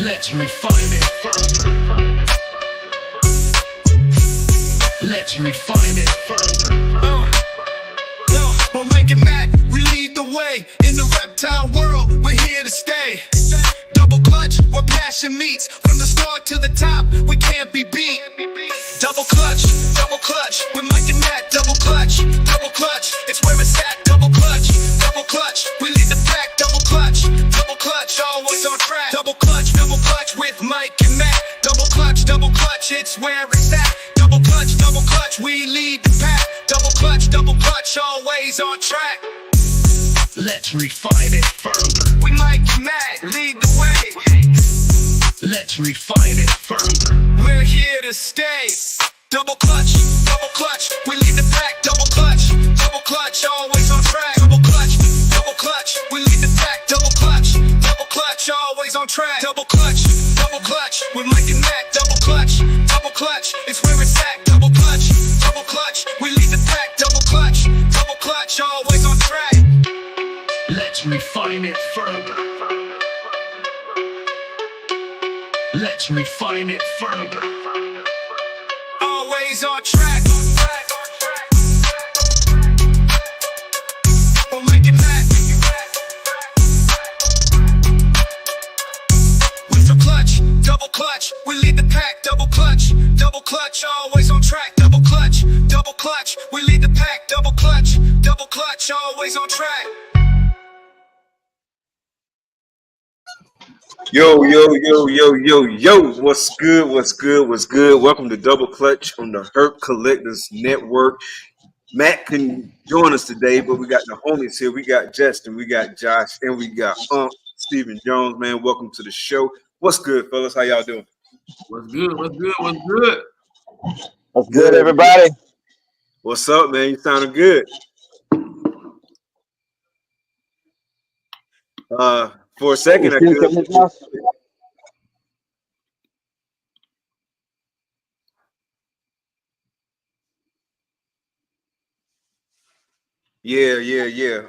Let's refine it further. Let's refine it further. We'll make it back, we lead the way. In the reptile world, we're here to stay. Double clutch, where passion meets. From the start to the top, we can't be beat. Double clutch, we're making that. Double clutch, it's where it's at. Double clutch, we lead the pack. Double clutch, always on track. Double clutch with Mike and Matt. Double clutch, it's where it's at. Double clutch, we lead the pack. Double clutch, always on track. Let's refine it further. We Mike and Matt, lead the way. Let's refine it further. We're here to stay. Double clutch, we lead the pack. Double clutch, always on track. Double clutch, we lead the pack. Double clutch, always on track. Double clutch, we're making that. Double clutch, it's where it's at. Double clutch, we lead the pack. Double clutch, always on track. Let's refine it further. Let's refine it further. Always on track. We'll make it back. With the clutch, double clutch, we lead the pack. Double clutch, always on track. Double clutch, we lead the pack. Double clutch, always on track. Yo, what's good? Welcome to Double Clutch on the Herp Collectors Network. Matt couldn't join us today, but we got the homies here. We got Justin, we got Josh, and we got Stephen Jones, man. Welcome to the show. What's good, fellas? How y'all doing? What's good, everybody? What's up, man? You sounding good. For a second, I could. Yeah.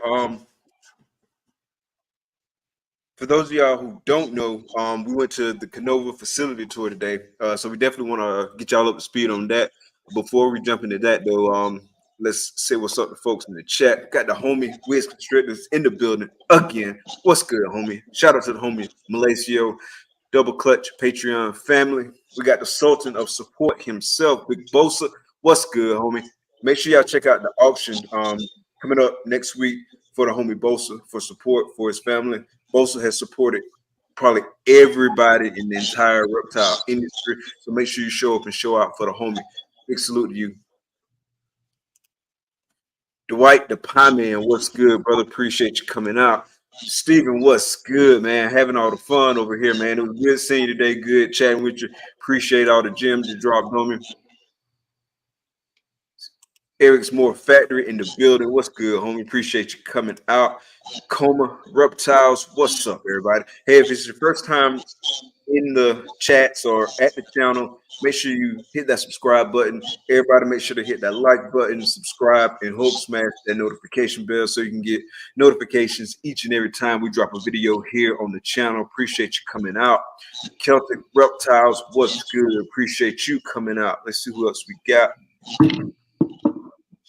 For those of y'all who don't know, we went to the KINOVA facility tour today, so we definitely want to get y'all up to speed on that. Before we jump into that, though, let's say what's up to folks in the chat. Got the homie Morph Constrictors in the building again. What's good, homie? Shout out to the homie Malaysia, Double Clutch Patreon family. We got the Sultan of Support himself, Big Bosa. What's good, homie? Make sure y'all check out the auction coming up next week for the homie Bosa for support for his family. Bosa has supported probably everybody in the entire reptile industry, so make sure you show up and show out for the homie. Big salute to you. Dwight the Pie Man, what's good, brother? Appreciate you coming out. Steven, what's good, man? Having all the fun over here, man. It was good seeing you today. Good chatting with you. Appreciate all the gems you dropped on me. Eric's More Factory in the building. What's good, homie? Appreciate you coming out. Coma Reptiles, what's up, everybody? Hey, if it's your first time in the chats or at the channel, make sure you hit that subscribe button. Everybody make sure to hit that like button, subscribe, and smash that notification bell so you can get notifications each and every time we drop a video here on the channel. Appreciate you coming out. Celtic Reptiles, what's good? Appreciate you coming out. Let's see who else we got.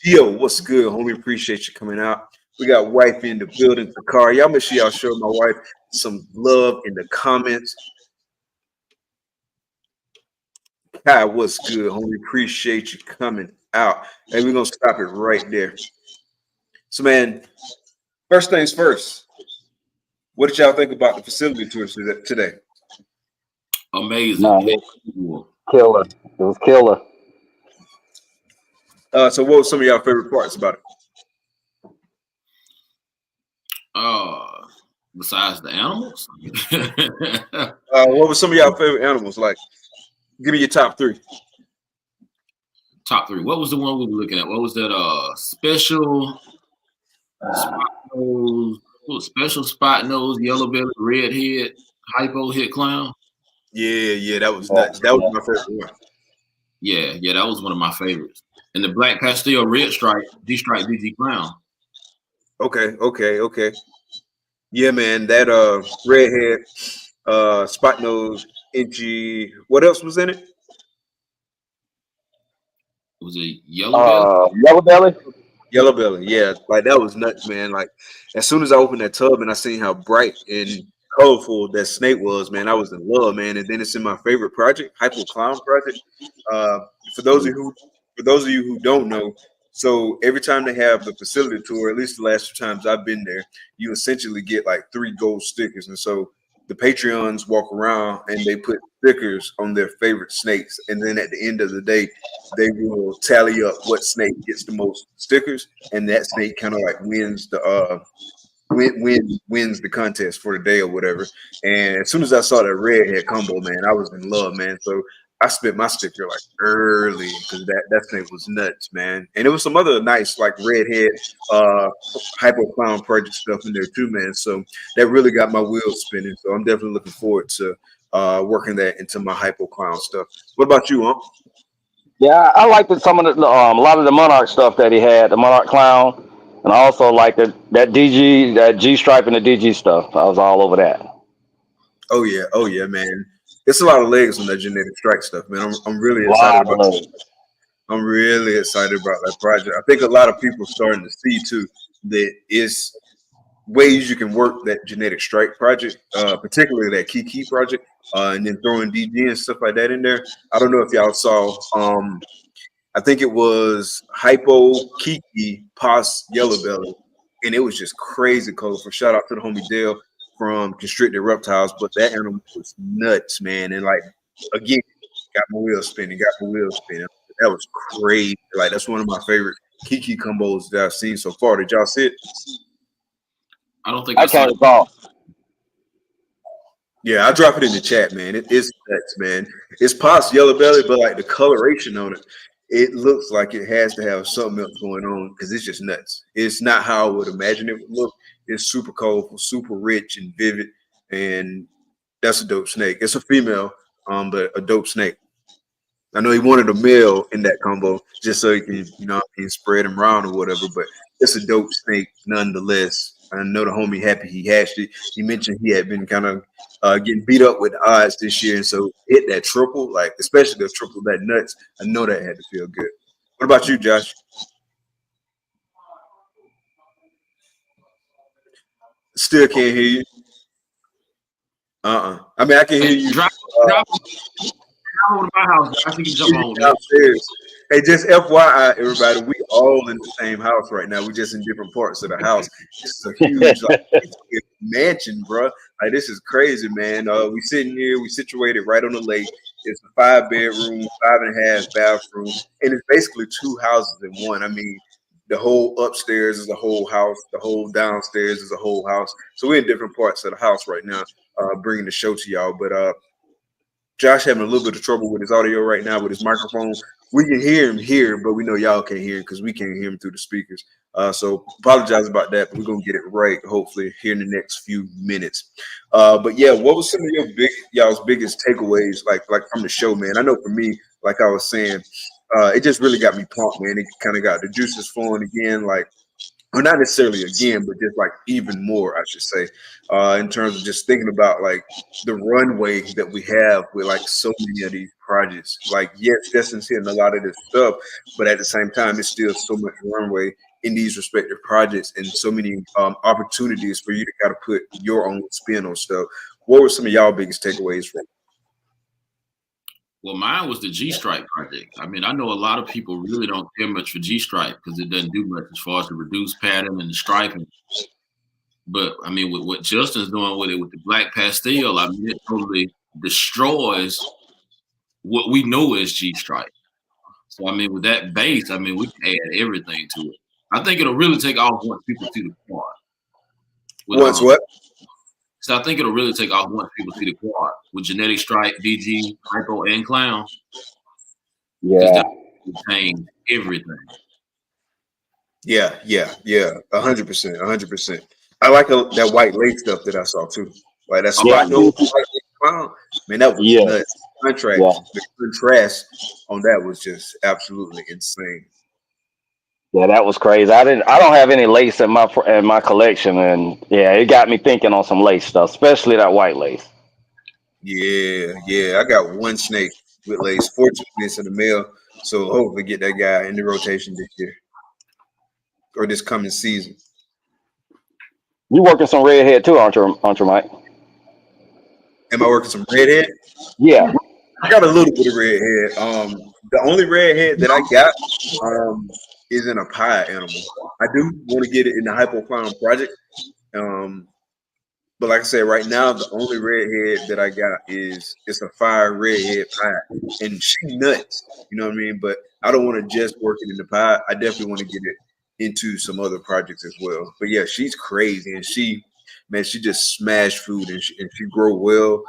Yo, what's good, homie? Appreciate you coming out. We got wife in the building, Takara. Y'all make sure y'all show my wife some love in the comments. Kai, what's good, homie? Appreciate you coming out. And we're going to stop it right there. So, man, first things first, what did y'all think about the facility tours today? Amazing. No, it was killer. It was killer. So what were some of y'all favorite parts about it? Besides the animals? What were some of y'all favorite animals? Like, give me your top three. Top three. What was the one we were looking at? What was that? Special spot nose, special spot nose, yellow belly, red head, hypo head clown. Yeah, that was my favorite one. Yeah, that was one of my favorites. And the black pastel red stripe, D-stripe DG clown. Okay. Yeah, man, that redhead spot nose, inchy. What else was in it? It was a yellow belly. Yellow belly. Yellow belly, yeah, like that was nuts, man. Like as soon as I opened that tub and I seen how bright and colorful that snake was, man, I was in love, man. And then it's in my favorite project, Hypo Clown Project. Uh, for those of you who, for those of you who don't know, so every time they have the facility tour, at least the last 2 times I've been there, you essentially get like 3 gold stickers, and so the Patreons walk around and they put stickers on their favorite snakes, and then at the end of the day, they will tally up what snake gets the most stickers, and that snake kind of like wins the wins the contest for the day or whatever. And as soon as I saw that redhead combo, man, I was in love, man. So I spent my sticker like early because that snake was nuts, man. And it was some other nice like redhead hypo clown project stuff in there too, man. So that really got my wheels spinning. So I'm definitely looking forward to working that into my hypo clown stuff. What about you, Unc? Yeah, I liked some of the a lot of the Monarch stuff that he had, the Monarch Clown, and I also like that DG, that G Stripe and the DG stuff. I was all over that. Oh yeah, man. It's a lot of legs on that genetic strike stuff, man. I'm really A excited lot of about. those. I'm really excited about that project. I think a lot of people starting to see too that it's ways you can work that genetic strike project, particularly that Kiki project, and then throwing DG and stuff like that in there. I don't know if y'all saw. I think it was Hypo Kiki Pos Yellow Belly, and it was just crazy colorful. Shout out to the homie Dale from Constricted Reptiles, but that animal was nuts, man. And like again, got my wheels spinning, got my wheels spinning. That was crazy. Like that's one of my favorite Kiki combos that I've seen so far. Did y'all see it? I don't think I I saw can't it. recall. Yeah, I'll drop it in the chat, man. It is nuts, man. It's Pos Yellow Belly, but like the coloration on it, it looks like it has to have something else going on because it's just nuts. It's not how I would imagine it would look. It's super colorful, super rich and vivid, and that's a dope snake. It's a female, but a dope snake. I know he wanted a male in that combo just so he can, spread him around or whatever. But it's a dope snake nonetheless. I know the homie happy he hatched it. He mentioned he had been kind of getting beat up with the odds this year, and so hit that triple, like especially the triple that nuts. I know that had to feel good. What about you, Josh? Still can't hear you. I mean, I can hear Hey, you. drop over to my house. I think you jump on with me. Downstairs. Hey, just FYI, everybody, we all in the same house right now. We just in different parts of the house. This is a huge mansion, bro. Like this is crazy, man. We sitting here, we situated right on the lake. It's a 5-bedroom, 5.5 bathroom, and it's basically 2 houses in one. I mean, the whole upstairs is a whole house, the whole downstairs is a whole house. So we're in different parts of the house right now, bringing the show to y'all. But Josh having a little bit of trouble with his audio right now with his microphone. We can hear him here, but we know y'all can't hear him because we can't hear him through the speakers. So apologize about that, but we're gonna get it right hopefully here in the next few minutes. But yeah, what was some of y'all's biggest takeaways like from the show, man? I know for me, like I was saying, it just really got me pumped, man. It kind of got the juices flowing again, like. Well, not necessarily again, but just like even more, I should say, in terms of just thinking about like the runway that we have with like so many of these projects. Like, yes, Justin's hitting a lot of this stuff, but at the same time, it's still so much runway in these respective projects and so many opportunities for you to kind of put your own spin on stuff. What were some of y'all biggest takeaways from? Well, mine was the G Stripe project. I mean, I know a lot of people really don't care much for G Stripe because it doesn't do much as far as the reduced pattern and the striping. But I mean, with what Justin's doing with it with the black pastel, I mean, it totally destroys what we know as G Stripe. So I mean, with that base, I mean, we can add everything to it. I think it'll really take off once people see the quad. Once what? So I think it'll really take off once people see the quad with genetic strike, DG, hypo, and clown. Yeah, that will change everything. Yeah, 100%. I like that white lace stuff that I saw too. Like that spot nose white clown. Man, that was nuts. The contrast on that was just absolutely insane. Yeah, that was crazy. I don't have any lace in my collection, and yeah, it got me thinking on some lace stuff, especially that white lace. Yeah. I got one snake with lace. Fortunately, it's in the mail, so hopefully get that guy in the rotation this year or this coming season. You working some redhead too, aren't you, Mike? Am I working some redhead? Yeah. I got a little bit of redhead. The only redhead that I got is in a pie animal. I do want to get it in the Hypoclown project. Um, but like I said, right now the only redhead that I got is it's a fire redhead pie, and she nuts. You know what I mean? But I don't want to just work it in the pie. I definitely want to get it into some other projects as well. But yeah, she's crazy, and she just smashed food, and she grow well.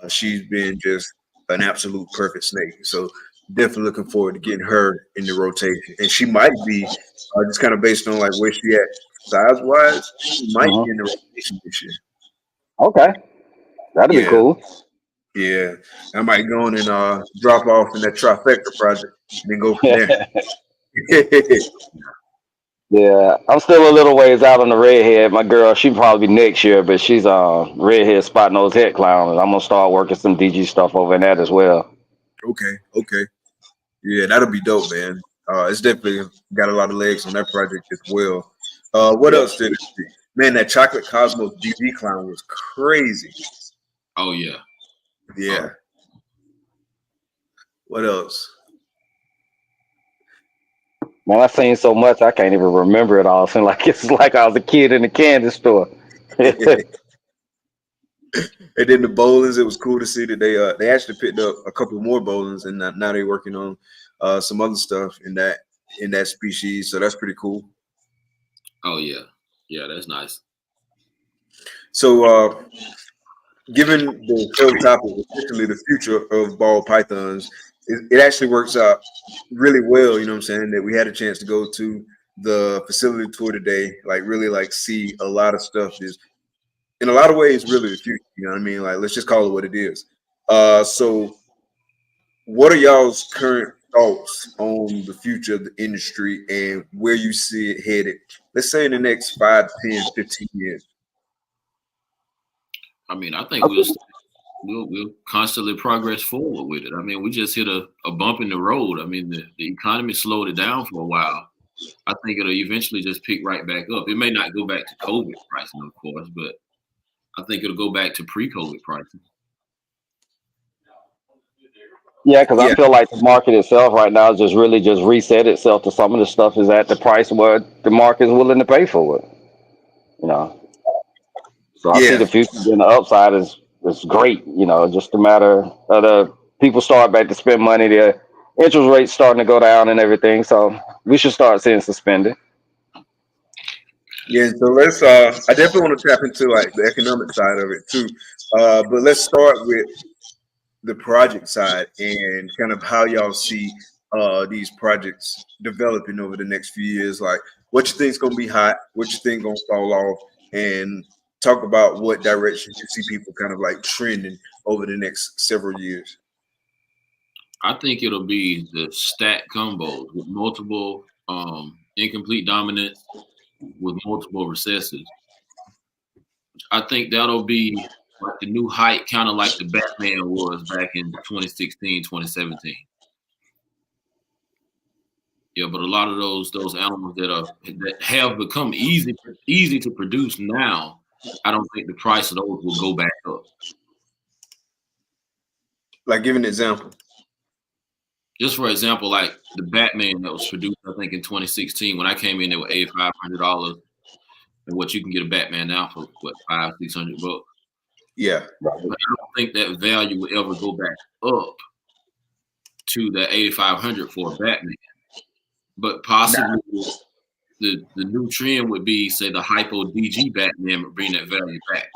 She's been just an absolute perfect snake. So definitely looking forward to getting her in the rotation, and she might be just kind of based on like where she at size wise. She might be in the rotation this year. Okay, that'd be Yeah, cool. yeah. I might go in and drop off in that trifecta project and then go from there. Yeah, I'm still a little ways out on the redhead. My girl, she probably be next year, but she's redhead spot nose head clown, and I'm gonna start working some DG stuff over in that as well. Okay. Yeah, that'll be dope, man. It's definitely got a lot of legs on that project as well. What Yeah. else did it see? Man, that Chocolate Cosmos DD clown was crazy. Oh yeah. Yeah. What else? Man, I've seen so much I can't even remember it all. It's like I was a kid in the candy store. And then the bowlings, it was cool to see that they actually picked up a couple more bowlings, and now they're working on some other stuff in that species. So that's pretty cool. Oh yeah. Yeah, that's nice. So given the show topic, especially the future of ball pythons, it actually works out really well. You know what I'm saying? That we had a chance to go to the facility tour today, like really like see a lot of stuff is in a lot of ways really the future. You know what I mean? Like let's just call it what it is. So what are y'all's current thoughts on the future of the industry and where you see it headed? Let's say in the next 5, 10, 15 years. I mean, I think we'll constantly progress forward with it. I mean, we just hit a bump in the road. I mean, the economy slowed it down for a while. I think it'll eventually just pick right back up. It may not go back to COVID pricing, of course, but I think it'll go back to pre-COVID pricing. Yeah, because I Yeah, feel like the market itself right now is just really just reset itself to some of the stuff is at the price where the market is willing to pay for it. You know, so I see yeah. the future and the upside is great. You know, just a matter of the people start back to spend money. The interest rates starting to go down and everything. So we should start seeing suspended. Yeah, so let's I definitely want to tap into like the economic side of it too. But let's start with the project side and kind of how y'all see these projects developing over the next few years. Like what you think is gonna be hot, what you think gonna fall off, and talk about what direction you see people kind of like trending over the next several years. I think it'll be the stat combos with multiple incomplete dominance with multiple recessives. I think that'll be like the new height, kind of like the Batman was back in 2016, 2017. Yeah, but a lot of those animals that have become easy to produce now, I don't think the price of those will go back up. Like give an example. Just for example, like the Batman that was produced, I think in 2016, when I came in, they were $8,500, and what you can get a Batman now for what $500-600. Yeah. But I don't think that value will ever go back up to the 8,500 for a Batman. But possibly the new trend would be, say, the hypo DG Batman would bring that value back.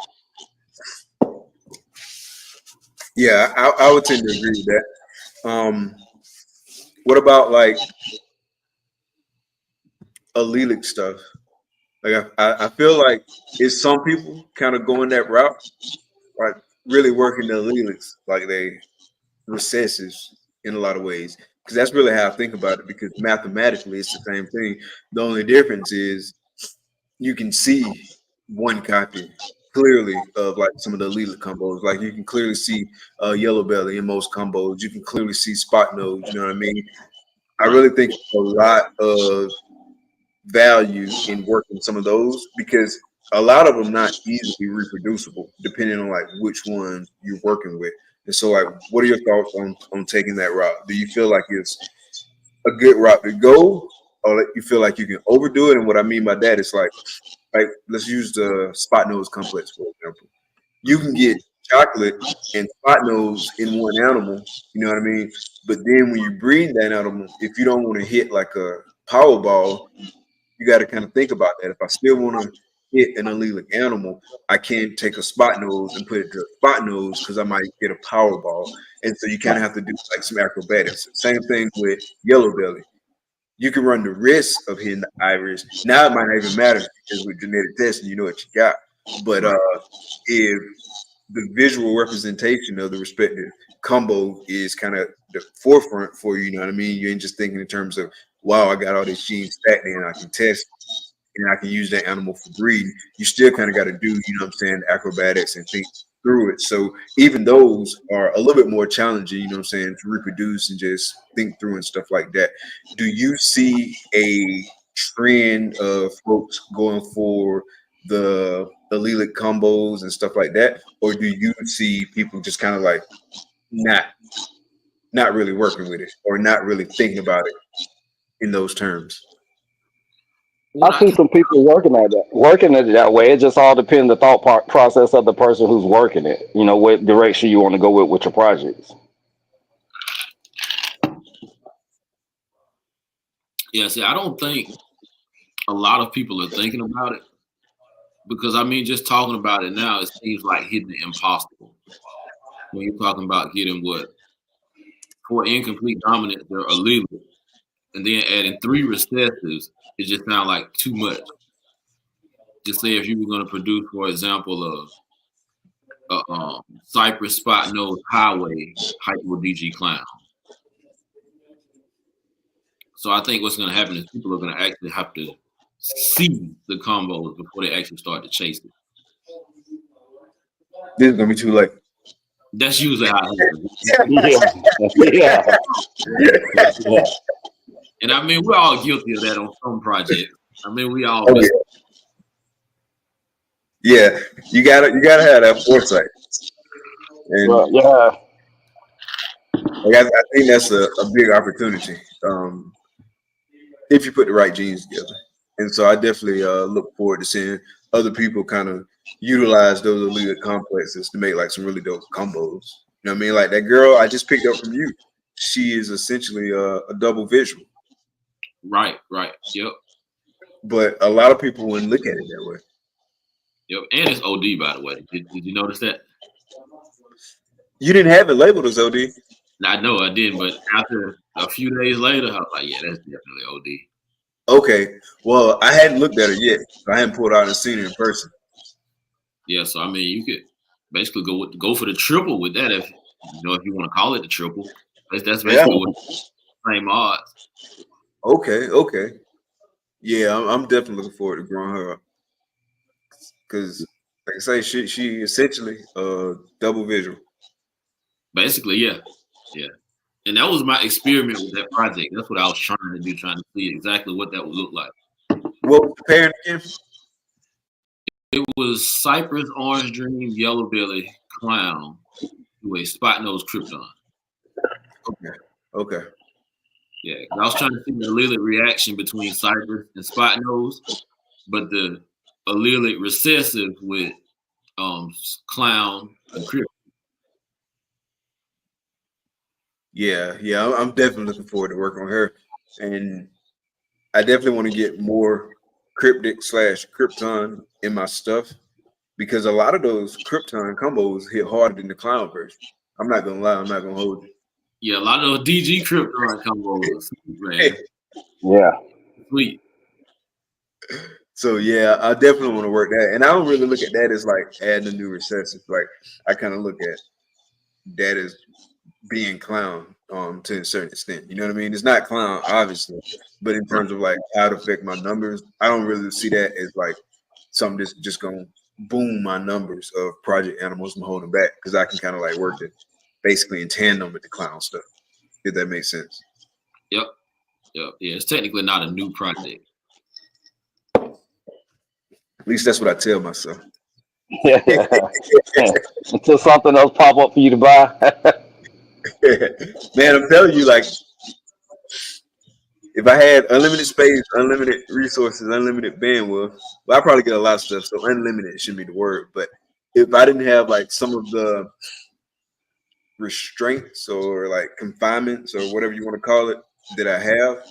Yeah, I would tend to agree with that. What about like allelic stuff? Like I feel like it's some people kind of going that route, like really working the allelics, like they recessives in a lot of ways. Because that's really how I think about it. Because mathematically, it's the same thing. The only difference is you can see one copy clearly of like some of the elite combos. Like you can clearly see yellow belly in most combos. You can clearly see spot nose. You know what I mean? I really think a lot of value in working some of those because a lot of them not easily reproducible depending on like which one you're working with. And so, like, what are your thoughts on taking that route? Do you feel like it's a good route to go, or like you feel like you can overdo it? And what I mean by that is like let's use the spot nose complex for example. You can get chocolate and spot nose in one animal, you know what I mean? But then when you breed that animal, if you don't want to hit like a Powerball, you got to kind of think about that. If I still want to hit an allelic animal, I can't take a spot nose and put it to a spot nose because I might get a Powerball. And so you kind of have to do like some acrobatics. Same thing with yellow belly. You can run the risk of hitting the iris. Now it might not even matter because with genetic testing, you know what you got. But if the visual representation of the respective combo is kind of the forefront for you, you know what I mean? You ain't just thinking in terms of, wow, I got all these genes stacked in, I can test and I can use that animal for breeding. You still kind of got to do, you know what I'm saying, acrobatics and think through it. So even those are a little bit more challenging, you know what I'm saying, to reproduce and just think through and stuff like that. Do you see a trend of folks going for the allelic combos and stuff like that, or do you see people just kind of like not really working with it or not really thinking about it in those terms? I see some people working it that way. It just all depends the process of the person who's working it. You know, what direction you want to go with your projects. Yeah, see, I don't think a lot of people are thinking about it because I mean, just talking about it now, it seems like hitting the impossible. When you're talking about getting what for incomplete dominance, they're allelic, and then adding 3 recessives, it just sounds like too much. Just say if you were going to produce, for example, a Cypress Spot Nose Highway Hypo DG Clown. So I think what's going to happen is people are going to actually have to see the combos before they actually start to chase it. This is going to be too late. That's usually how it happens. Yeah. And I mean, we're all guilty of that on some projects. I mean, we all. Oh, yeah, you gotta have that foresight. And yeah, like, I think that's a big opportunity if you put the right genes together. And so I definitely look forward to seeing other people kind of utilize those elite complexes to make like some really dope combos. You know what I mean? Like that girl I just picked up from you, she is essentially a double visual. Right. Yep. But a lot of people wouldn't look at it that way. Yep. And it's OD, by the way. Did you notice that? You didn't have it labeled as OD. I know I didn't, but after a few days later, I was like, yeah, that's definitely OD. Okay. Well, I hadn't looked at it yet. I hadn't pulled out and seen it in person. Yeah, so I mean, you could basically go for the triple with that if you want to call it the triple. That's basically what same odds. Okay. Yeah, I'm definitely looking forward to growing her up because, like I say, she essentially double visual. Basically, yeah. And that was my experiment with that project. That's what I was trying to do, trying to see exactly what that would look like. What was the parent again? It was Cypress, Orange Dream, Yellow Belly, Clown, with a Spot Nose Krypton. Okay. Yeah, I was trying to see the allelic reaction between Cypress and Spot Nose, but the allelic recessive with Clown and Krypton. Yeah, I'm definitely looking forward to working on her, and I definitely want to get more cryptic / Krypton in my stuff because a lot of those Krypton combos hit harder than the Clown version. I'm not gonna lie, I'm not gonna hold you. Yeah, a lot of those DG Krypton combos, man. Yeah. Sweet. So yeah, I definitely want to work that, and I don't really look at that as like adding a new recessive. Like I kind of look at that as being Clown to a certain extent. You know what I mean? It's not Clown, obviously, but in terms of like how to affect my numbers, I don't really see that as like something that's just gonna boom my numbers of project animals from holding back because I can kind of like work it basically in tandem with the clown stuff. If that makes sense. Yep. Yeah, it's technically not a new project. At least that's what I tell myself. Until something else pop up for you to buy. Man, I'm telling you, like, if I had unlimited space, unlimited resources, unlimited bandwidth, well, I probably get a lot of stuff. So unlimited shouldn't be the word. But if I didn't have like some of the restraints or like confinements or whatever you want to call it that I have,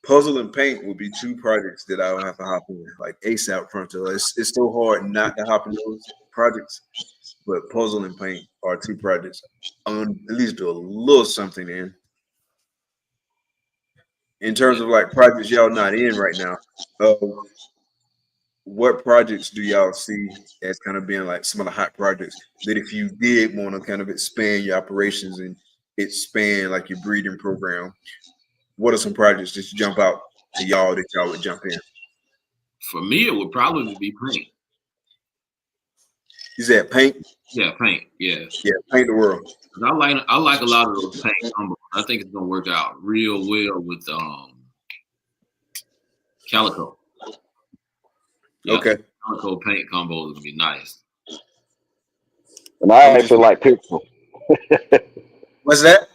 puzzle and paint would be two projects that I would have to hop in like ASAP pronto. It's so hard not to hop in those projects, but puzzle and paint are two projects. At least do a little something in terms of like projects y'all not in right now. What projects do y'all see as kind of being like some of the hot projects that if you did want to kind of expand your operations and expand like your breeding program, what are some projects that jump out to y'all that y'all would jump in? For me, it would probably be paint. You said paint? Yeah, paint. Yeah. Yeah, paint the world. I like a lot of those paint combos. I think it's gonna work out real well with calico. Yeah, Okay. Calico paint combos would be nice. And I actually like Pixel. What's that?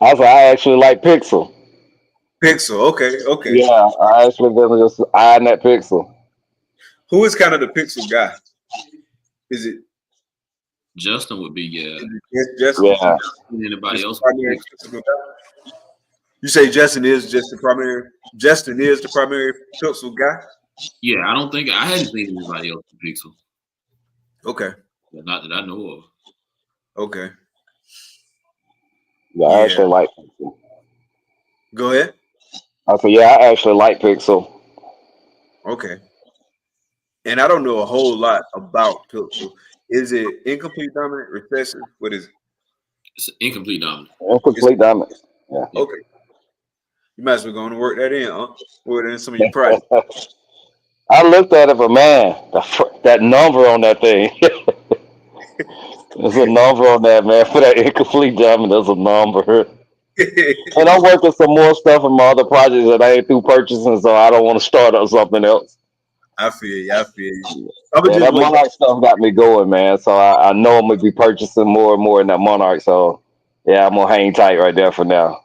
I actually like Pixel. Pixel. Okay. Yeah, I actually been just eyeing that Pixel. Who is kind of the Pixel guy? Is it Justin would be, yeah. Justin? Yeah. Anybody else? You say Justin is just the primary. Justin is the primary Pixel guy. Yeah, I hadn't seen anybody else in Pixel. Okay. Not that I know of. Okay. Yeah, I actually like Pixel. Go ahead. I said, yeah, I actually like Pixel. Okay. And I don't know a whole lot about Pixel. Is it incomplete dominant, recessive? What is it? It's incomplete dominant. Incomplete dominant. Yeah. Okay. You might as well go on and work that in, huh? Work that in some of your projects. I looked at it, but man, that number on that thing. There's a number on that, man. For that incomplete dominant, there's a number. And I'm working some more stuff in my other projects that I ain't through purchasing, so I don't want to start up something else. I feel you. Yeah, that Monarch stuff got me going, man. So I know I'm gonna be purchasing more and more in that Monarch. So yeah, I'm gonna hang tight right there for now.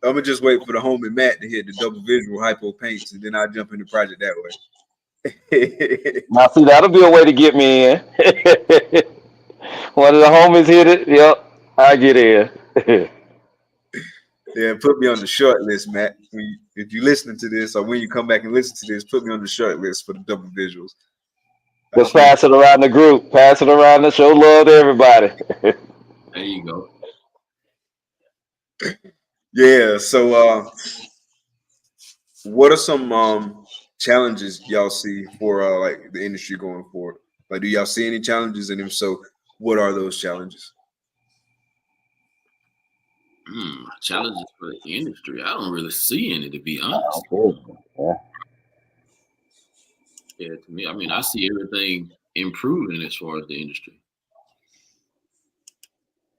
I'm gonna just wait for the homie Matt to hit the double visual hypo paints, and then I'll jump in the project that way. Now, see, that'll be a way to get me in. One of the homies hit it. Yep, I get in. Yeah, put me on the short list, Matt. If you're listening to this, or when you come back and listen to this, put me on the short list for the double visuals. Just pass it around the group. Pass it around to show love to everybody. There you go. Yeah. So, what are some challenges y'all see for like the industry going forward? Like, do y'all see any challenges? And if so, what are those challenges? Challenges for the industry. I don't really see any, to be honest. Yeah, to me, I mean, I see everything improving as far as the industry.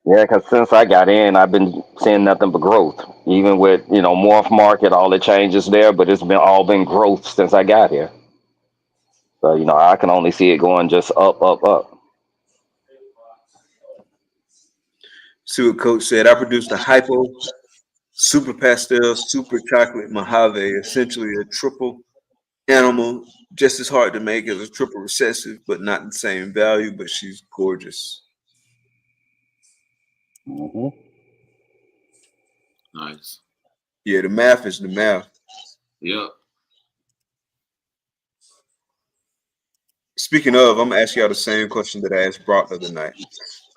Yeah, because since I got in, I've been seeing nothing but growth. Even with Morph Market, all the changes there, but it's been growth since I got here. So I can only see it going just up, up, up. See what Coach said. I produced a hypo, super pastel, super chocolate Mojave, essentially a triple animal, just as hard to make as a triple recessive, but not the same value. But she's gorgeous. Mm-hmm. Nice. Yeah, the math is the math. Yep. Speaking of, I'm gonna ask y'all the same question that I asked Brock the other night.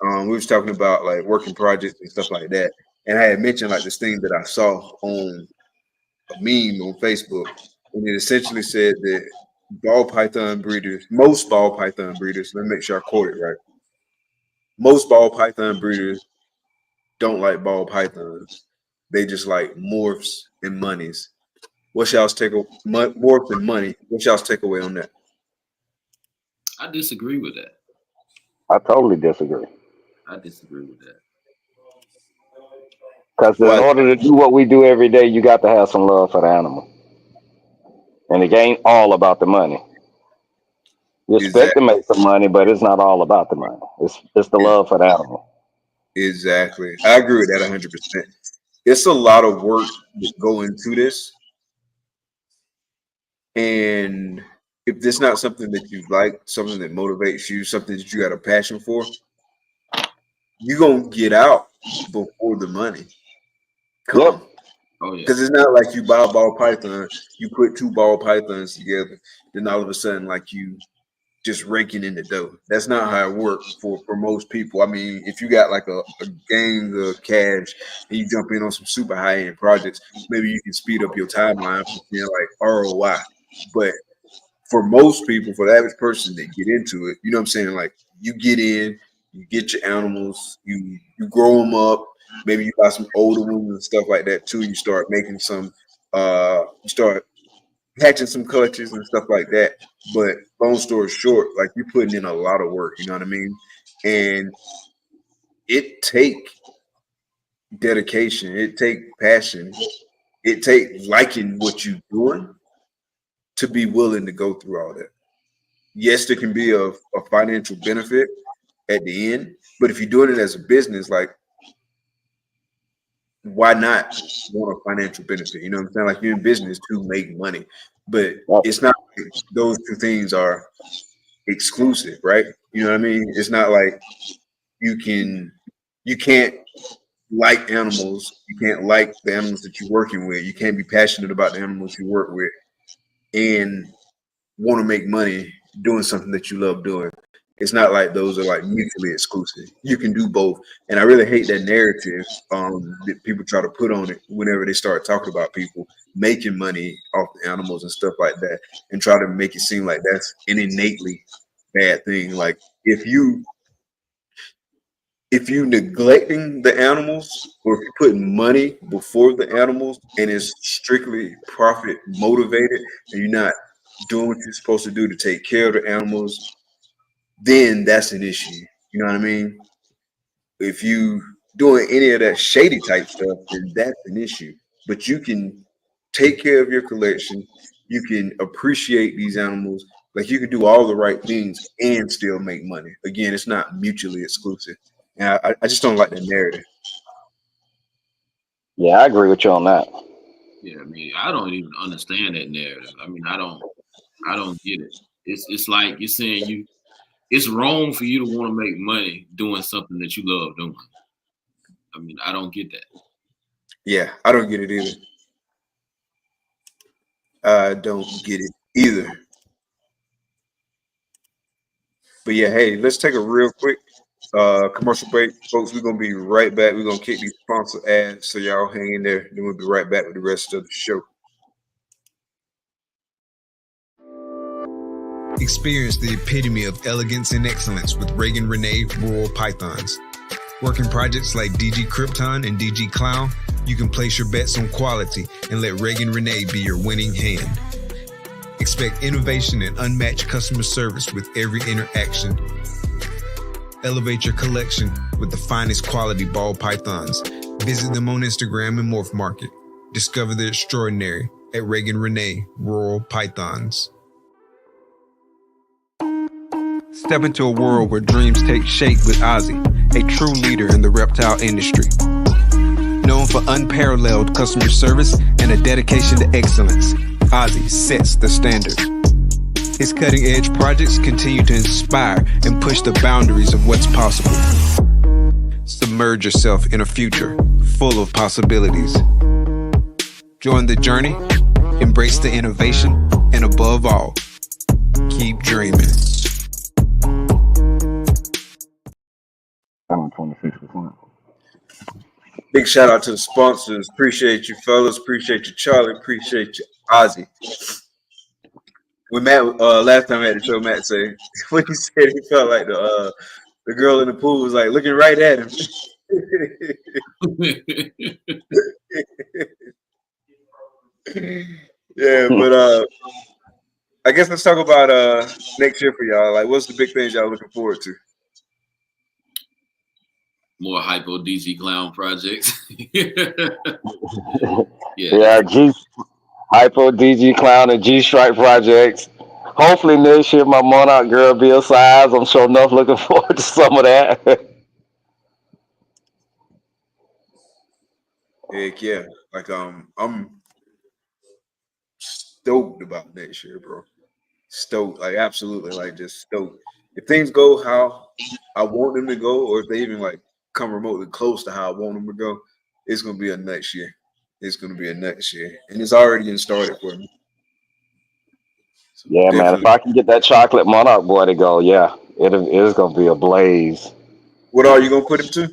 We was talking about like working projects and stuff like that, and I had mentioned like this thing that I saw on a meme on Facebook, and it essentially said that ball python breeders, most ball python breeders, let me make sure I quote it right. Most ball python breeders don't like ball pythons. They just like morphs and monies. What's y'all's take? Morphs and money. What's y'all's takeaway on that? I disagree with that. I totally disagree. I disagree with that. Because in Why? order to do what we do every day, you got to have some love for the animal. And it ain't all about the money. You expect to Exactly. make some money, but it's not all about the money. It's the love for the animal. Exactly. I agree with that 100%. It's a lot of work that go into this. And if it's not something that you like, something that motivates you, something that you got a passion for, you're going to get out before the money Yep. come. Oh yeah. Because it's not like you buy a ball python, you put two ball pythons together, then all of a sudden, like you just raking in the dough. That's not how it works for most people. I mean, if you got like a gang of cash and you jump in on some super high end projects, maybe you can speed up your timeline for seeing like ROI. But for most people, for the average person that get into it, you know what I'm saying? Like you get in, you get your animals, you grow them up. Maybe you buy some older ones and stuff like that too. You start making some, you start hatching some clutches and stuff like that. But long story short, like you're putting in a lot of work, you know what I mean? And it take dedication, it take passion, it take liking what you're doing to be willing to go through all that. Yes, there can be a financial benefit at the end, but if you're doing it as a business, like why not want a financial benefit? You know what I'm saying? Like you're in business to make money, but Yep. it's not like those two things are exclusive, right? You know what I mean? It's not like you can't like animals, you can't like the animals that you're working with, you can't be passionate about the animals you work with and want to make money doing something that you love doing. It's not like those are like mutually exclusive. You can do both. And I really hate that narrative that people try to put on it whenever they start talking about people making money off the animals and stuff like that, and try to make it seem like that's an innately bad thing. Like if you neglecting the animals, or if you putting money before the animals and it's strictly profit motivated and you're not doing what you're supposed to do to take care of the animals, then that's an issue. You know what I mean? If you doing any of that shady type stuff, then that's an issue. But you can take care of your collection. You can appreciate these animals. Like you can do all the right things and still make money. Again, it's not mutually exclusive. And I just don't like the narrative. Yeah, I agree with you on that. Yeah, I mean, I don't even understand that narrative. I mean, I don't get it. It's like you're saying it's wrong for you to want to make money doing something that you love doing. I mean, I don't get that. Yeah, I don't get it either. I don't get it either. But yeah, hey, let's take a real quick commercial break, folks. We're gonna be right back. We're gonna kick these sponsor ads, so y'all hang in there. Then we'll be right back with the rest of the show. Experience the epitome of elegance and excellence with Reagan Renee Rural Pythons. Working projects like DG Krypton and DG Clown, you can place your bets on quality and let Reagan Renee be your winning hand. Expect innovation and unmatched customer service with every interaction. Elevate your collection with the finest quality ball pythons. Visit them on Instagram and Morph Market. Discover the extraordinary at Reagan Renee Rural Pythons. Step into a world where dreams take shape with Ozzy, a true leader in the reptile industry. Known for unparalleled customer service and a dedication to excellence, Ozzy sets the standard. His cutting-edge projects continue to inspire and push the boundaries of what's possible. Submerge yourself in a future full of possibilities. Join the journey, embrace the innovation, and above all, keep dreaming. I'm 26%. Big shout out to the sponsors. Appreciate you, fellas. Appreciate you, Charlie. Appreciate you, Ozzy. When Matt last time at the show, Matt said when he said he felt like the girl in the pool was like looking right at him. Yeah, but I guess let's talk about next year for y'all. Like, what's the big things y'all looking forward to? More hypo DG clown projects. Yeah, Hypo DG Clown and G Strike projects. Hopefully next year my Monarch girl be a size. I'm sure enough looking forward to some of that. Heck yeah. Like I'm stoked about next year, bro. Stoked, like absolutely, like just stoked. If things go how I want them to go, or if they even like come remotely close to how I want them to go, it's gonna be a next year. It's gonna be a next year, and it's already getting started for me. So Yeah, man. If definitely. I can get that chocolate Monarch boy to go, yeah, it is gonna be a blaze. What are you gonna put him to?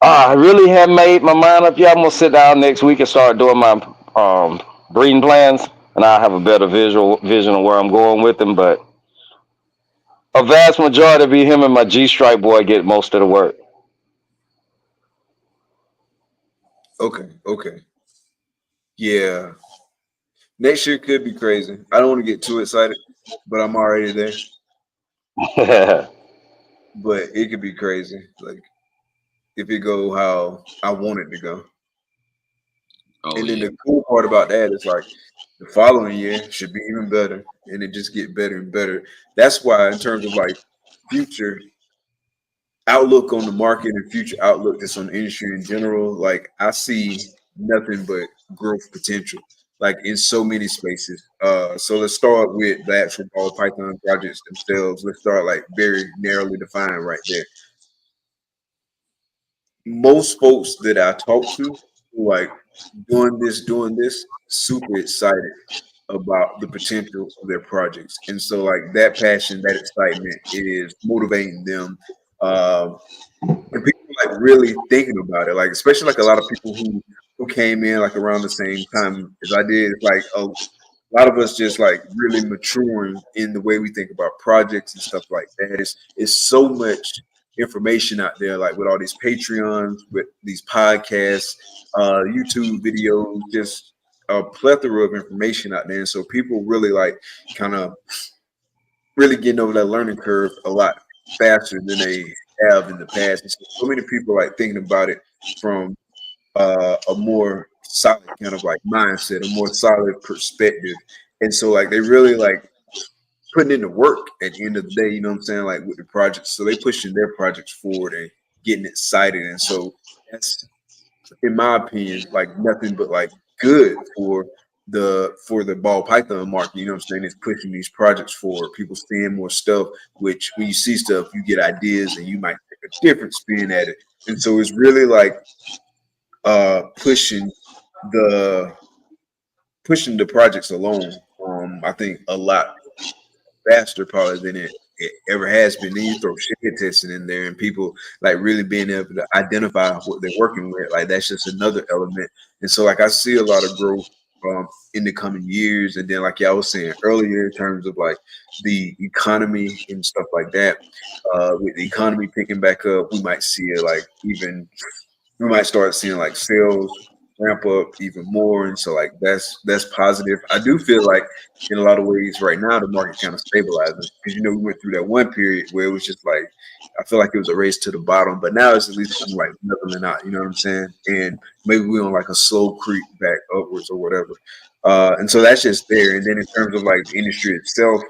I really haven't made my mind up yet. I'm gonna sit down next week and start doing my breeding plans, and I'll have a better vision of where I'm going with him. But a vast majority be him and my G Stripe boy get most of the work. Okay. Yeah. Next year could be crazy. I don't want to get too excited, but I'm already there. But it could be crazy. Like if it go how I want it to go. Oh, And then yeah. the cool part about that is like the following year should be even better, and it just get better and better. That's why, in terms of like future outlook on the market and future outlook just on the industry in general, like I see nothing but growth potential, like in so many spaces. So let's start with the actual ball python projects themselves. Let's start like very narrowly defined right there. Most folks that I talk to, like doing this, super excited about the potential of their projects. And so like that passion, that excitement is motivating them. Um, and people like really thinking about it, like especially like a lot of people who came in like around the same time as I did. It's like a lot of us just like really maturing in the way we think about projects and stuff like that. It's so much information out there, like with all these Patreons, with these podcasts, YouTube videos, just a plethora of information out there. And so people really like kind of really getting over that learning curve a lot faster than they have in the past. And so many people like thinking about it from a more solid kind of like mindset, a more solid perspective. And so like they really like putting in the work at the end of the day, you know what I'm saying? Like with the projects. So they pushing their projects forward and getting excited. And so that's, in my opinion, like nothing but like good for the ball python market. You know what I'm saying? It's pushing these projects forward. People seeing more stuff, which when you see stuff, you get ideas and you might take a different spin at it. And so it's really like pushing the projects along. I think a lot faster probably than it ever has been. Then you throw shit testing in there and people like really being able to identify what they're working with. Like that's just another element. And so like I see a lot of growth in the coming years. And then like y'all was saying earlier in terms of like the economy and stuff like that, with the economy picking back up, we might see it like even we might start seeing like sales ramp up even more. And so like that's positive. I do feel like in a lot of ways right now the market kind of stabilizing because we went through that one period where it was just like I feel like it was a race to the bottom, but now it's at least kind of like leveling out, you know what I'm saying? And maybe we're on like a slow creep back upwards or whatever. And so that's just there. And then in terms of like the industry itself,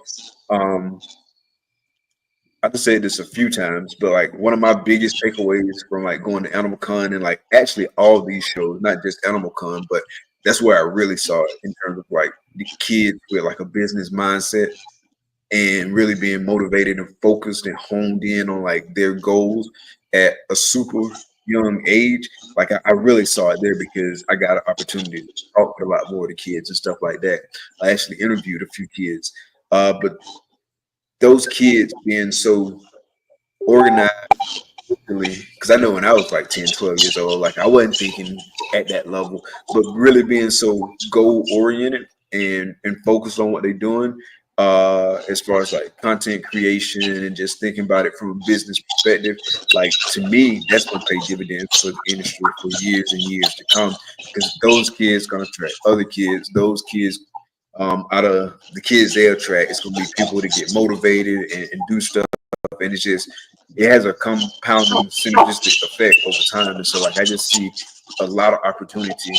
I've said this a few times, but like one of my biggest takeaways from like going to Animal Con and like actually all these shows, not just Animal Con, but that's where I really saw it in terms of like the kids with like a business mindset and really being motivated and focused and honed in on like their goals at a super young age. Like I really saw it there because I got an opportunity to talk to a lot more of the kids and stuff like that. I actually interviewed a few kids, but those kids being so organized, because I know when I was like 10, 12 years old, like I wasn't thinking at that level, but really being so goal oriented and focused on what they're doing, as far as like content creation and just thinking about it from a business perspective, like to me, that's gonna pay dividends for the industry for years and years to come, because those kids gonna attract other kids. Those kids out of the kids they'll track. It's gonna be people to get motivated and do stuff, and it's just it has a compounding synergistic effect over time. And so like I just see a lot of opportunity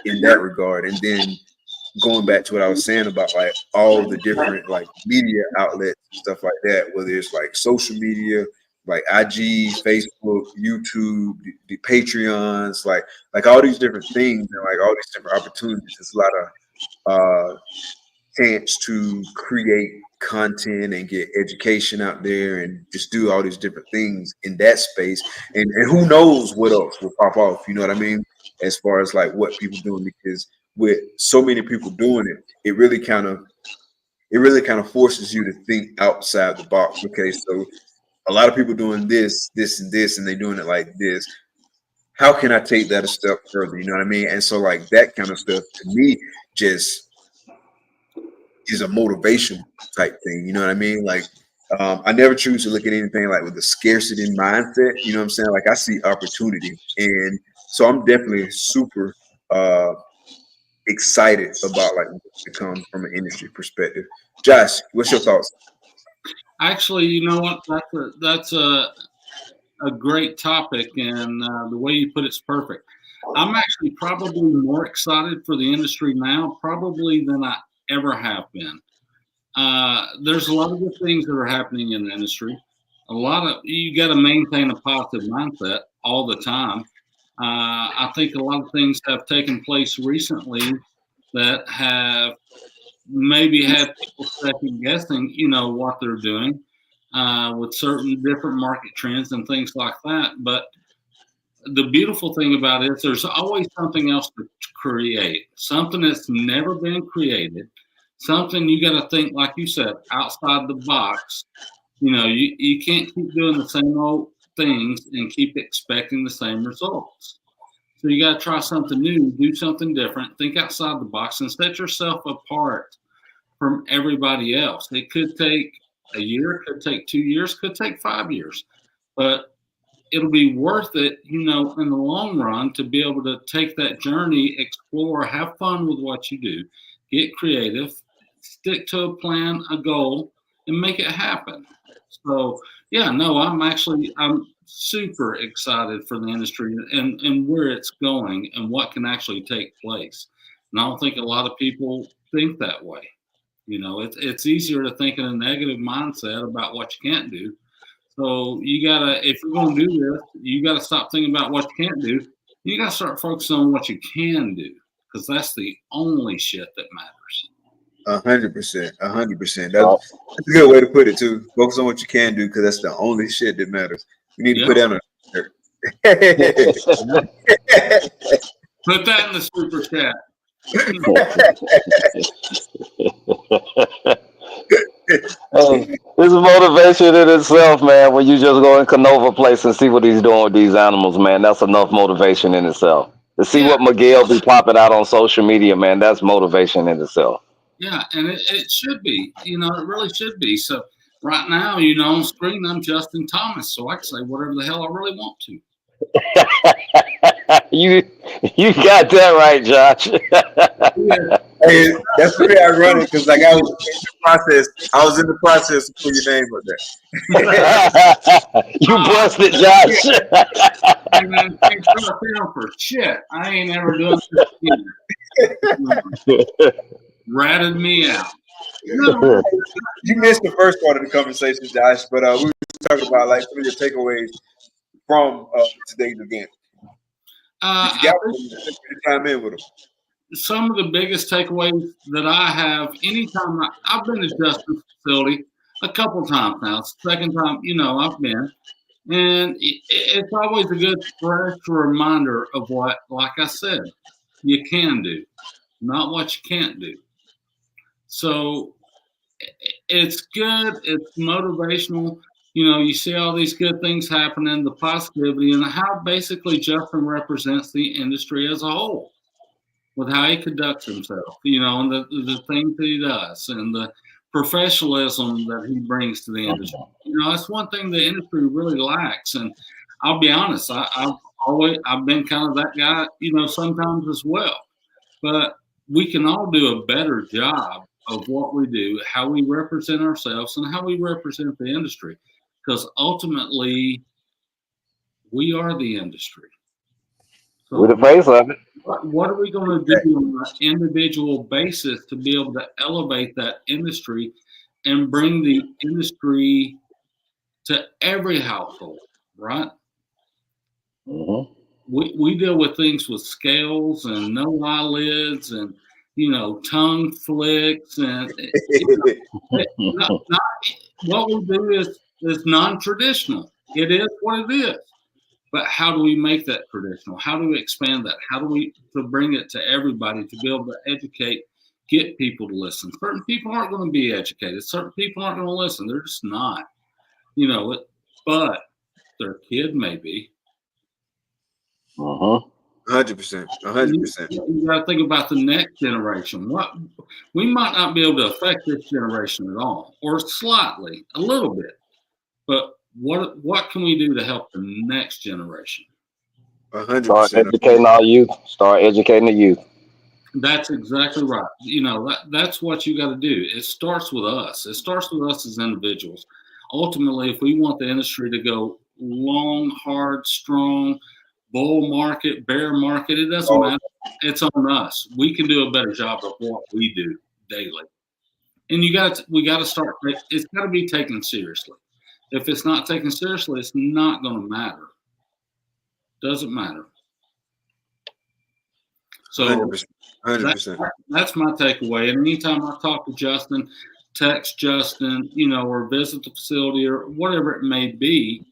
in that regard. And then going back to what I was saying about like all the different like media outlets and stuff like that, whether it's like social media, like IG, Facebook, YouTube, the Patreons, like all these different things and like all these different opportunities. There's a lot of chance to create content and get education out there and just do all these different things in that space. And who knows what else will pop off, you know what I mean? As far as like what people doing, because with so many people doing it, it really kind of forces you to think outside the box. Okay, so a lot of people doing this, and this, and they're doing it like this. How can I take that a step further? You know what I mean? And so like that kind of stuff to me just is a motivation type thing. You know what I mean? Like I never choose to look at anything like with a scarcity mindset. You know what I'm saying? Like I see opportunity, and so I'm definitely super excited about like what's to come from an industry perspective. Josh, what's your thoughts? Actually, you know what? That's a great topic, and the way you put it's perfect. I'm actually probably more excited for the industry now, probably than I ever have been. There's a lot of good things that are happening in the industry. You got to maintain a positive mindset all the time. I think a lot of things have taken place recently that have maybe had people second guessing, you know, what they're doing with certain different market trends and things like that. But the beautiful thing about it is there's always something else to create, something that's never been created, something you got to think, like you said, outside the box. You know, you can't keep doing the same old things and keep expecting the same results. So you got to try something new, do something different, think outside the box, and set yourself apart from everybody else. It could take a year, it could take 2 years, could take 5 years, but it'll be worth it, you know, in the long run to be able to take that journey, explore, have fun with what you do, get creative, stick to a plan, a goal, and make it happen. So yeah, no, I'm super excited for the industry and where it's going and what can actually take place. And I don't think a lot of people think that way. You know, it's easier to think in a negative mindset about what you can't do. So you gotta, if you're gonna do this, you gotta stop thinking about what you can't do. You gotta start focusing on what you can do, because that's the only shit that matters. 100%, 100%. That's a good way to put it too. Focus on what you can do, because that's the only shit that matters. You need to put that on a shirt. Put that in the super chat. This is motivation in itself, man. When you just go in KINOVA place and see what he's doing with these animals, man, that's enough motivation in itself. To see what Miguel be popping out on social media, man, that's motivation in itself. Yeah, and it should be. You know, it really should be. So right now, you know, on screen, I'm Justin Thomas, so I can say whatever the hell I really want to. You got that right, Josh. Hey, that's pretty ironic, because like I was in the process to put your name up there. You busted, Josh. Hey, man, can't shut down for shit. I ain't ever doing this either. Ratted me out. No. You missed the first part of the conversation, Josh, but we were talking about like some of your takeaways from today's event. You got to time in with them. Some of the biggest takeaways that I have, anytime I've been to Justin's facility a couple times now. It's the second time, you know, I've been. And it's always a good, fresh reminder of what, like I said, you can do, not what you can't do. So it's good. It's motivational. You know, you see all these good things happening, the positivity, and how basically Justin represents the industry as a whole with how he conducts himself, you know, and the things that he does and the professionalism that he brings to the industry. You know, that's one thing the industry really lacks. And I'll be honest, I've been kind of that guy, you know, sometimes as well. But we can all do a better job of what we do, how we represent ourselves, and how we represent the industry. Because ultimately, we are the industry. So We're the face of it. what are we going to do on an individual basis to be able to elevate that industry and bring the industry to every household, right? Mm-hmm. We deal with things with scales and no eyelids and, tongue flicks and what we do is non-traditional. It is what it is. But how do we make that traditional? How do we expand that? How do we to bring it to everybody to be able to educate, get people to listen? Certain people aren't going to be educated. Certain people aren't going to listen. They're just not. But their kid may be. 100%. 100%. You got to think about the next generation. We might not be able to affect this generation at all, or slightly, a little bit. But what can we do to help the next generation? 100%. Start educating our youth. Start educating the youth. That's exactly right. That's what you got to do. It starts with us. It starts with us as individuals. Ultimately, if we want the industry to go long, hard, strong, bull market, bear market, it doesn't matter. It's on us. We can do a better job of what we do daily. And we got to start. It's got to be taken seriously. If it's not taken seriously, it's not going to matter. Doesn't matter. So 100%. That's my takeaway. And anytime I talk to Justin, text Justin, or visit the facility or whatever it may be,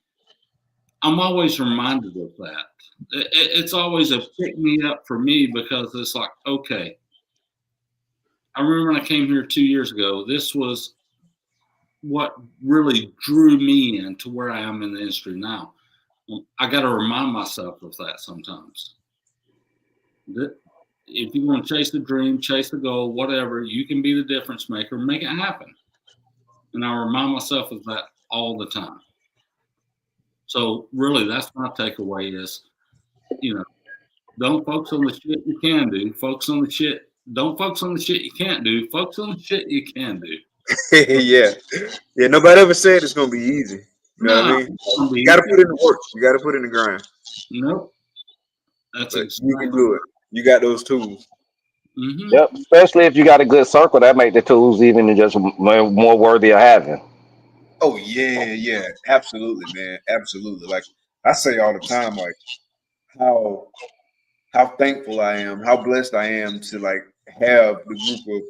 I'm always reminded of that. It's always a pick me up for me because it's like, okay. I remember when I came here 2 years ago, this was what really drew me into where I am in the industry now. I got to remind myself of that sometimes. If you want to chase the dream, chase the goal, whatever, you can be the difference maker, make it happen. And I remind myself of that all the time. So really, that's my takeaway is, don't focus on the shit you can do. Don't focus on the shit you can't do. Focus on the shit you can do. Yeah. Nobody ever said it's gonna be easy. You know what I mean? You gotta put in the work. You gotta put in the grind. Nope. That's exactly. You can do it. You got those tools. Mm-hmm. Yep. Especially if you got a good circle, that make the tools even just more worthy of having. Oh yeah, absolutely, man, absolutely. Like I say all the time, like how thankful I am, how blessed I am to like have the group of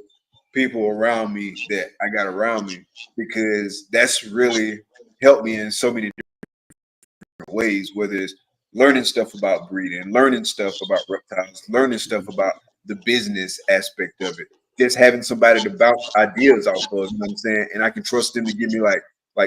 people around me that I got around me, because that's really helped me in so many different ways, whether it's learning stuff about breeding, learning stuff about reptiles, learning stuff about the business aspect of it, just having somebody to bounce ideas off of, you know what I'm saying? And I can trust them to give me like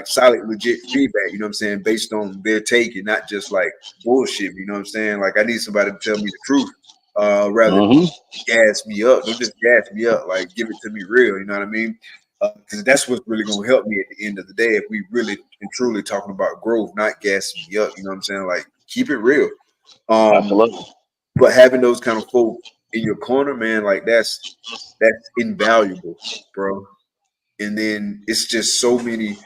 solid, legit feedback, you know what I'm saying, based on their take and not just like bullshit, you know what I'm saying? Like I need somebody to tell me the truth, rather than gas me up. Don't just gas me up, like give it to me real, you know what I mean? Because that's what's really gonna help me at the end of the day if we really and truly talking about growth, not gassing me up, you know what I'm saying? Like keep it real. Absolutely. But having those kind of folk in your corner, man, like that's invaluable, bro. And then it's just so many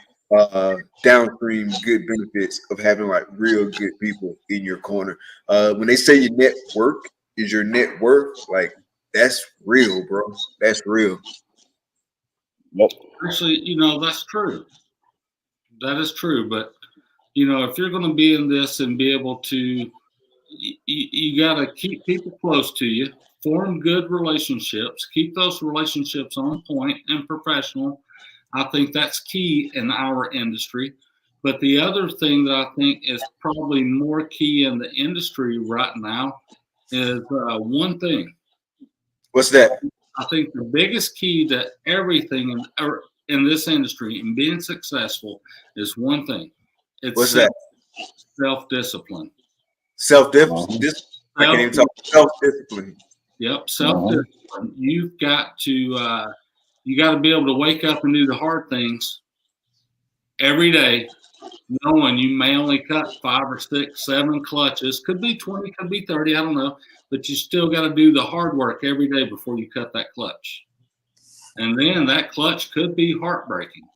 downstream good benefits of having like real good people in your corner. When they say your net worth is your net worth, like that's real, bro. That's real. Yep. Actually, that's true. That is true. But, if you're going to be in this and be able to, you got to keep people close to you, form good relationships, keep those relationships on point and professional. I think that's key in our industry. But the other thing that I think is probably more key in the industry right now is one thing. What's that? I think the biggest key to everything in this industry and being successful is one thing. What's that? Self-discipline. Self-discipline. I can't even talk. Self-discipline. Yep, self-discipline. You've got to be able to wake up and do the hard things every day knowing you may only cut 5 or 6, 7 clutches. Could be 20, could be 30, I don't know. But you still got to do the hard work every day before you cut that clutch. And then that clutch could be heartbreaking.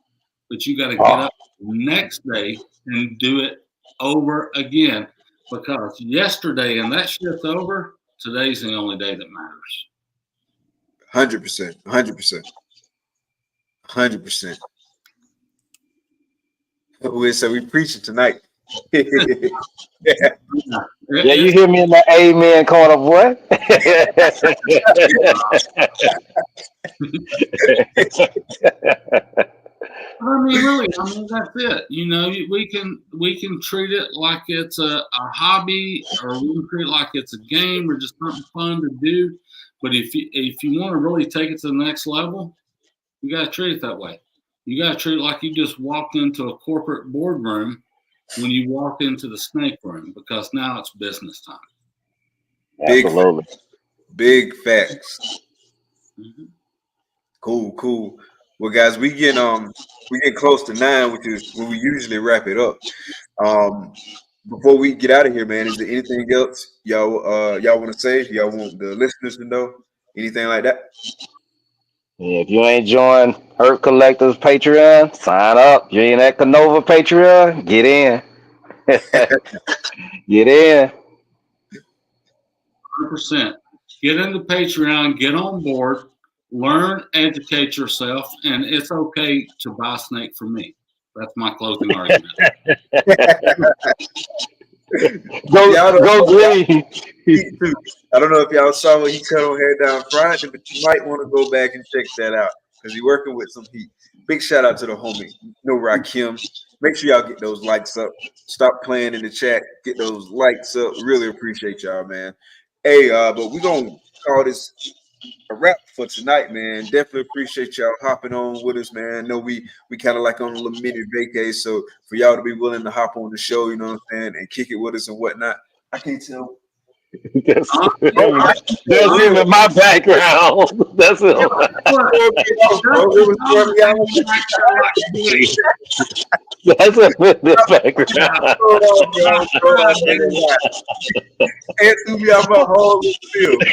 But you got to get up the next day and do it over again. Because yesterday and that shit's over, today's the only day that matters. 100%. 100%. 100%. So we preaching tonight. Yeah, you hear me in the amen corner, boy. I mean, really, that's it. You know, we can treat it like it's a hobby, or we can treat it like it's a game or just something fun to do. But if you want to really take it to the next level, you got to treat it that way. You got to treat it like you just walked into a corporate boardroom when you walk into the snake room, because now it's business time. Absolutely. Big facts. Mm-hmm. Cool. Well, guys, we get close to 9, which is when we usually wrap it up. Before we get out of here, man, is there anything else y'all want to say? Y'all want the listeners to know? Anything like that? Yeah, if you ain't joined Herp Collectors Patreon, sign up. You ain't at KINOVA Patreon, get in. Get in. 100%. Get into Patreon, get on board, learn, educate yourself, and it's okay to buy a snake from me. That's my closing argument. Go green. I don't know if y'all saw what he cut on Hair Down Friday, but you might want to go back and check that out because he's working with some heat. Big shout out to the homie, No Rakim. Make sure y'all get those likes up. Stop playing in the chat. Get those likes up. Really appreciate y'all, man. Hey, but we're going to call this a wrap for tonight, man. Definitely appreciate y'all hopping on with us, man. I know we kind of like on a little mini vacay, so for y'all to be willing to hop on the show, you know what I'm saying, and kick it with us and whatnot. I can't tell. That's even my background. That's it. That's a background. And threw me out my whole field.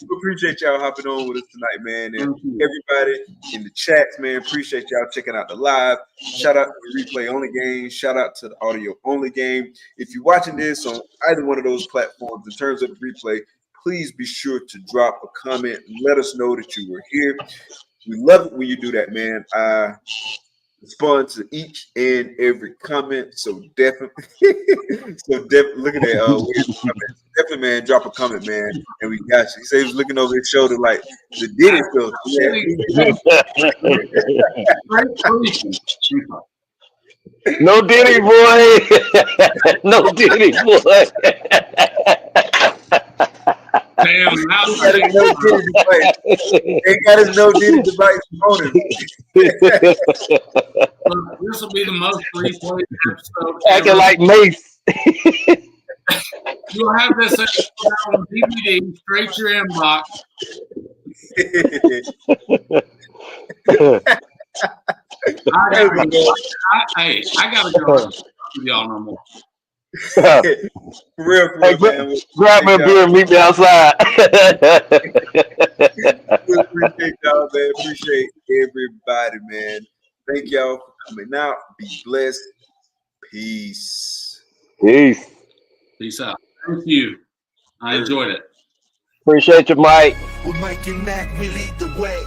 Appreciate y'all hopping on with us tonight, man. And everybody in the chats, man, appreciate y'all checking out the live. Shout out to the replay only game. Shout out to the audio only game. If you're watching this on either one of those platforms, in terms of the replay, please be sure to drop a comment and let us know that you were here. We love it when you do that, man. I respond to each and every comment. So definitely, look at that. Definitely, man, drop a comment, man, and we got you. He said he was looking over his shoulder like the Diddy stuff. Yeah. No Diddy boy. No Diddy boy. Damn, ain't got his no Diddy device on him. This will be the most replayed episode. Acting like Mace. You'll have this episode on DVD straight to your inbox. I gotta go with y'all no more. For real, man. Grab me a beer and meet me outside. We appreciate y'all, man. Appreciate everybody, man. Thank y'all for coming out. Be blessed. Peace. Peace out. Thank you. I enjoyed it. Appreciate you, Mike. With Mike and Mac, we lead the way.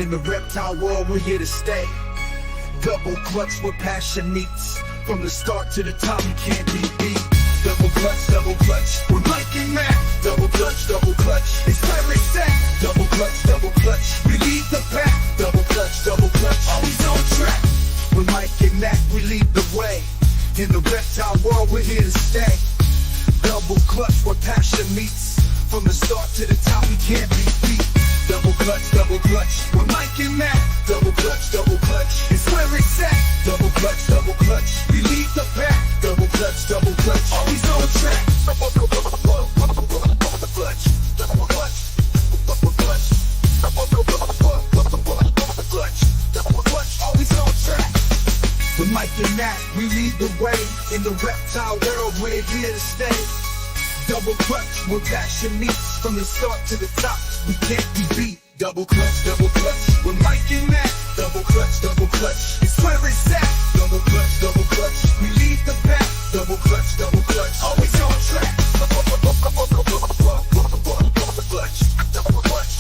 In the reptile world, we're here to stay. Double clutch where passion meets. From the start to the top, you can't be beat. Double clutch, with Mike and Mac. Double clutch, it's where it's at. Double clutch, we lead the pack. Double clutch, always on track. With Mike and Mac, we lead the way. In the reptile world, we're here to stay. Double clutch where passion meets. From the start to the top, we can't be beat. Double clutch, with Mike and Mac. Double clutch, it's where it's at. Double clutch, we lead the pack. Double clutch, always on track. Double clutch. In the reptile world, we're here to stay. Double clutch, where passion meets. From the start to the top, we can't be beat. Double clutch, we're Mike and Matt. Double clutch, it's where it's at. Double clutch, we lead the pack. Double clutch, always on track. Double clutch,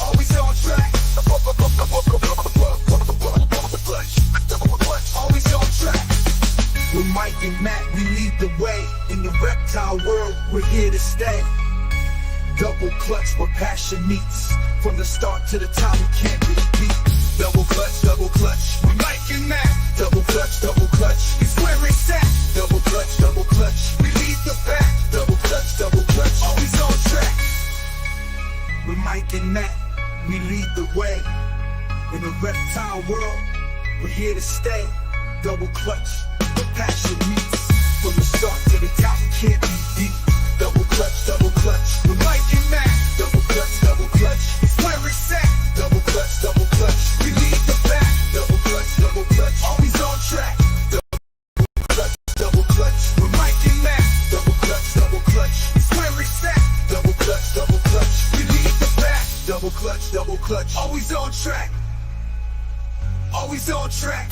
always on track. Always on track. With Mike and Matt, we lead the way. In the reptile world, we're here to stay. Double clutch, where passion meets. From the start to the top, we can't be beat. Double clutch, with Mike and Matt. Double clutch, it's where it's at. Double clutch, we lead the pack. Double clutch, always on track. With Mike and Matt, we lead the way. In the reptile world, we're here to stay. Double clutch, where passion meets. From the start to the top, we can't be beat. Double clutch, with Mike and Matt. Double clutch, it's where it's at. Double clutch, we lead the pack. Double clutch, always on track. Double clutch, with Mike and Matt. Double clutch, it's where it's at. Double clutch, we lead the pack. Double clutch, always on track. Always on track.